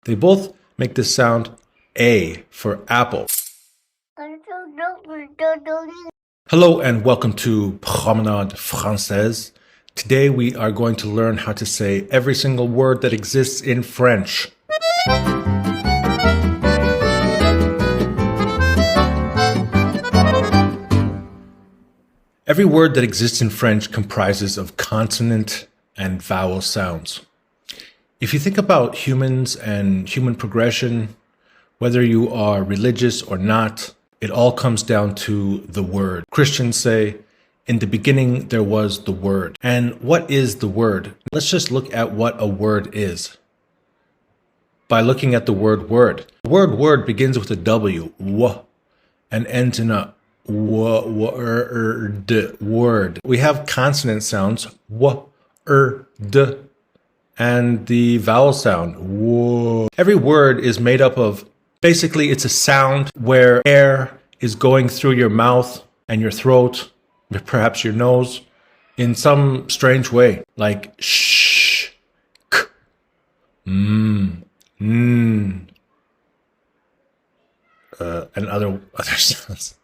They both make the sound A for apple. Hello and welcome to Promenade Française. Today we are going to learn how to say every single word that exists in French. Every word that exists in French comprises of consonant and vowel sounds. If you think about humans and human progression, whether you are religious or not, it all comes down to the word. Christians say, in the beginning there was the word. And what is the word? Let's just look at what a word is by looking at the word word. The word word begins with a W, w, and ends in a word. We have consonant sounds, w, d, and the vowel sound, w. Every word is made up of, basically it's a sound where air is going through your mouth and your throat, perhaps your nose, in some strange way, like sh, k, and other sounds.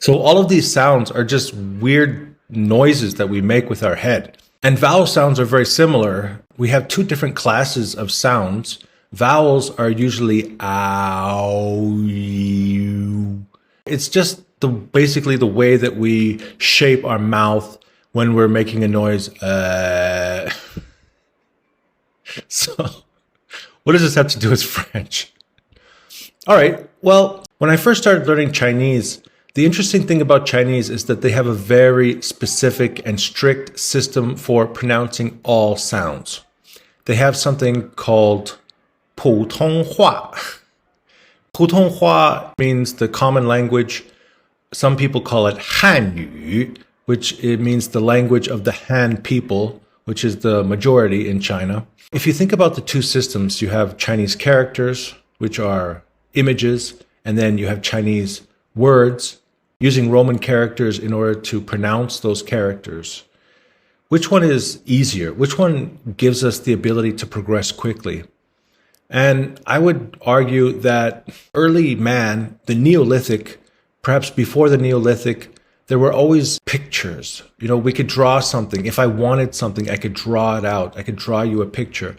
So all of these sounds are just weird noises that we make with our head. And vowel sounds are very similar. We have two different classes of sounds. Vowels are usually ow, you. It's just basically the way that we shape our mouth when we're making a noise. So what does this have to do with French? All right, well, when I first started learning Chinese, the interesting thing about Chinese is that they have a very specific and strict system for pronouncing all sounds. They have something called 普通话. 普通话means the common language. Some people call it 汉语, which it means the language of the Han people, which is the majority in China. If you think about the two systems, you have Chinese characters, which are images, and then you have Chinese words, using Roman characters in order to pronounce those characters. Which one is easier? Which one gives us the ability to progress quickly? And I would argue that early man, the Neolithic, perhaps before the Neolithic, there were always pictures. You know, we could draw something. If I wanted something, I could draw it out. I could draw you a picture.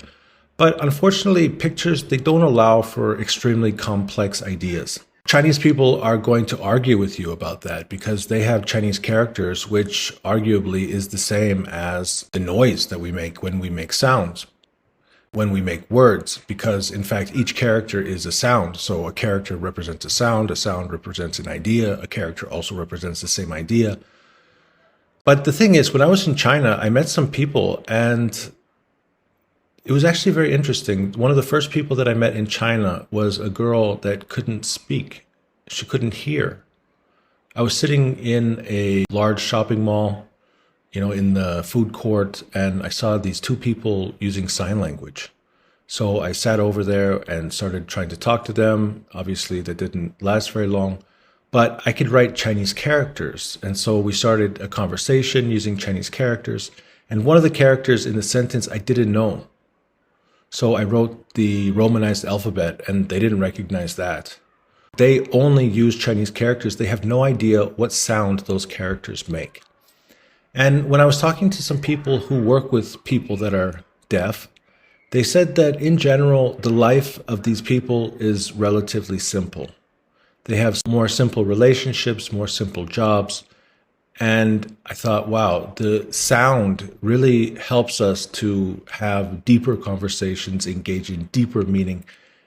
But unfortunately, pictures, they don't allow for extremely complex ideas. Chinese people are going to argue with you about that because they have Chinese characters, which arguably is the same as the noise that we make when we make sounds, when we make words, because in fact, each character is a sound. So a character represents a sound represents an idea, a character also represents the same idea. But the thing is, when I was in China, I met some people and it was actually very interesting. One of the first people that I met in China was a girl that couldn't speak. She couldn't hear. I was sitting in a large shopping mall, you know, in the food court, and I saw these two people using sign language. So I sat over there and started trying to talk to them. Obviously, that didn't last very long, but I could write Chinese characters. And so we started a conversation using Chinese characters. And one of the characters in the sentence I didn't know. So I wrote the Romanized alphabet and they didn't recognize that. They only use Chinese characters. They have no idea what sound those characters make. And when I was talking to some people who work with people that are deaf, they said that in general, the life of these people is relatively simple. They have more simple relationships, more simple jobs. And I thought, wow, the sound really helps us to have deeper conversations, engage in deeper meaning,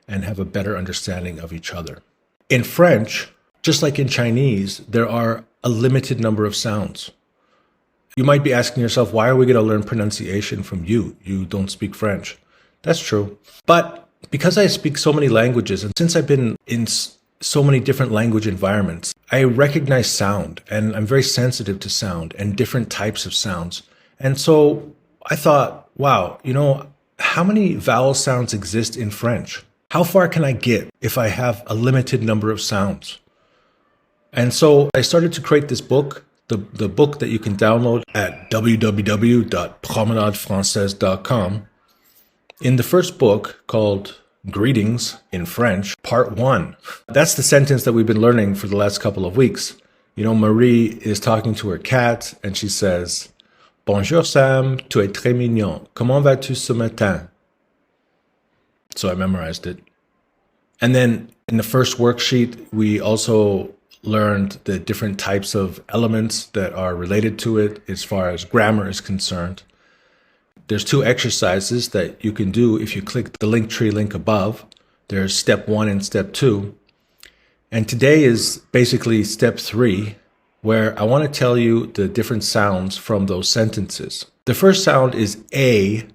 and have a better understanding of each other. In French, just like in Chinese, there are a limited number of sounds. You might be asking yourself, why are we going to learn pronunciation from you? You don't speak French. That's true. But because I speak so many languages, and since I've been in so many different language environments, I recognize sound, and I'm very sensitive to sound and different types of sounds. And so I thought, wow, you know, how many vowel sounds exist in French? How far can I get if I have a limited number of sounds? And so I started to create this book, the book that you can download at www.promenadefrancaise.com. In the first book, called Greetings in French, Part 1. That's the sentence that we've been learning for the last couple of weeks. You know, Marie is talking to her cat and she says, Bonjour Sam, tu es très mignon. Comment vas-tu ce matin? So I memorized it. And then in the first worksheet, we also learned the different types of elements that are related to it as far as grammar is concerned. There's 2 exercises that you can do if you click the Linktree link above. There's step 1 and step 2. And today is basically step 3, where I want to tell you the different sounds from those sentences. The first sound is A.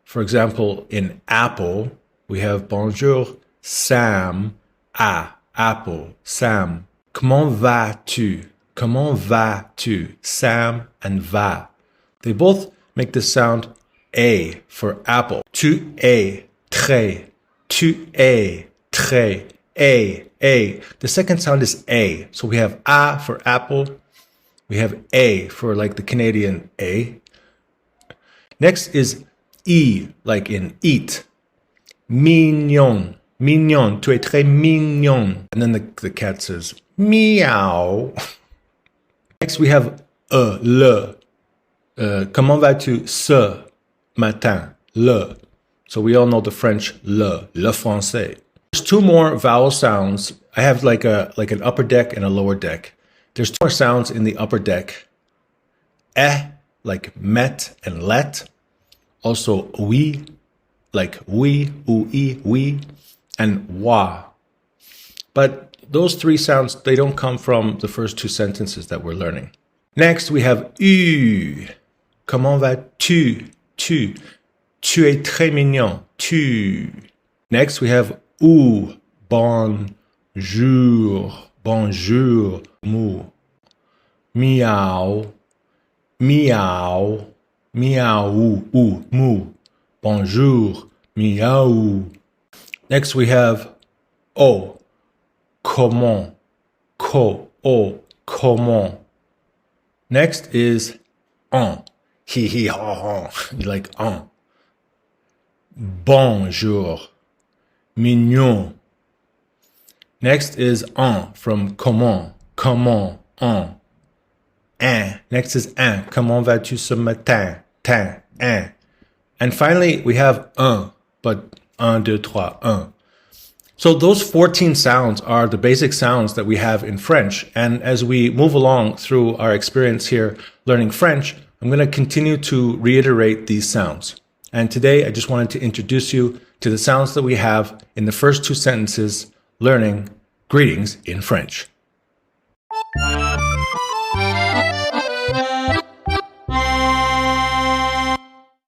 For example, in apple, we have Bonjour Sam, apple, Sam. Comment vas-tu? Comment vas-tu? Sam and va. They both make the sound A for apple. Tu es très. Tu es très. A. The second sound is A. So we have A for apple. We have A for like the Canadian A. Next is E, like in eat. Mignon. Mignon. Tu es très mignon. And then the cat says, meow. Next we have le. Comment vas-tu ce matin? Le. So we all know the French le français. There's 2 more vowel sounds. I have like an upper deck and a lower deck. There's 2 more sounds in the upper deck. Like met and let. Also oui, like oui, oui, oui, and wa. But those 3 sounds, they don't come from the first 2 sentences that we're learning. Next, we have U. Comment vas-tu? Tu. Tu es très mignon. Tu. Next, we have ou. Bonjour. Bonjour. Mou. Miaou. Miaou. Miaou. Ou. Mou. Bonjour. Miaou. Next, we have o. Comment. Comment. Next is en. Hi, hi, ha, ha. Like en. Bonjour. Mignon. Next is en from comment. Comment. En. Next is un. Comment vas-tu ce matin? Tin. Un. And finally, we have un. But 1, 2, 3, un. So those 14 sounds are the basic sounds that we have in French. And as we move along through our experience here learning French, I'm going to continue to reiterate these sounds. And today I just wanted to introduce you to the sounds that we have in the first 2 sentences learning greetings in French.